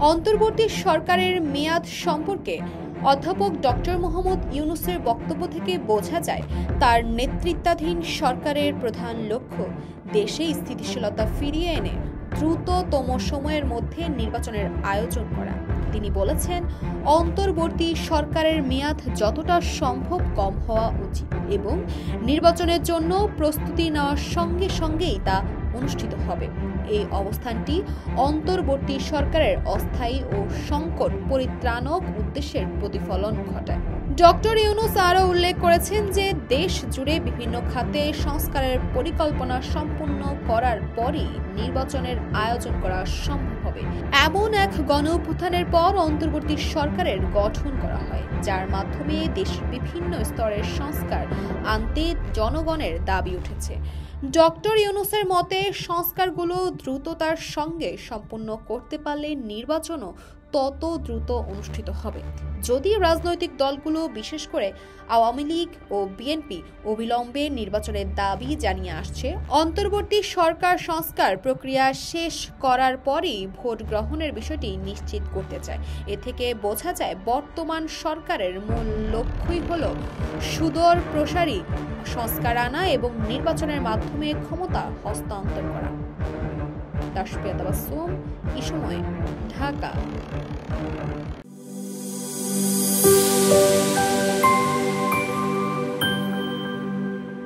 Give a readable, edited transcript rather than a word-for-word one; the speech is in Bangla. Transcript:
অন্তর্বর্তী সরকারের মেয়াদ সম্পর্কে অধ্যাপক ডক্টর মোহাম্মদ ইউনূসের বক্তব্য থেকে বোঝা যায় তার নেতৃত্বাধীন সরকারের প্রধান লক্ষ্য দেশে স্থিতিশীলতা ফিরিয়ে এনে দ্রুততম সময়ের মধ্যে নির্বাচনের আয়োজন করা। তিনি বলেছেন, অন্তর্বর্তী সরকারের মেয়াদ যতটা সম্ভব কম হওয়া উচিত এবং নির্বাচনের জন্য প্রস্তুতি নেওয়ার সঙ্গে সঙ্গেই তা অনুষ্ঠিত হবে। এই অবস্থানটি অন্তর্বর্তী সরকারের অস্থায়ী ও সংকট পরিত্রাণক উদ্দেশ্যের প্রতিফলন ঘটায়। ডক্টর ইউনূস আরও উল্লেখ করেছেন যে দেশ জুড়ে বিভিন্ন খাতে সংস্কারের পরিকল্পনা সম্পূর্ণ করার পরই নির্বাচনের আয়োজন করা সম্ভব হবে। এমন এক গণঅভ্যুত্থানের পর অন্তর্বর্তী সরকারের গঠন করা হয়, যার মাধ্যমে দেশের বিভিন্ন স্তরের সংস্কার আনতে জনগণের দাবি উঠেছে। ডক্টর ইউনূসের মতে সংস্কারগুলো দ্রুততার সঙ্গে সম্পন্ন করতে পারলে নির্বাচনও তত দ্রুত অনুষ্ঠিত হবে। যদি রাজনৈতিক দলগুলো বিশেষ করে আওয়ামী লীগ ও বিএনপি অবিলম্বে নির্বাচনের দাবি জানিয়ে আসছে, অন্তর্বর্তী সরকার সংস্কার প্রক্রিয়া শেষ করার পরই ভোট গ্রহণের বিষয়টি নিশ্চিত করতে চায়। এ থেকে বোঝা যায় বর্তমান সরকারের মূল লক্ষ্যই হল সুদূর প্রসারী সংস্কার আনা এবং নির্বাচনের মাধ্যমে ক্ষমতা হস্তান্তর করা। তাসফিয়া তাবাসসুম, এই সময়, ঢাকা।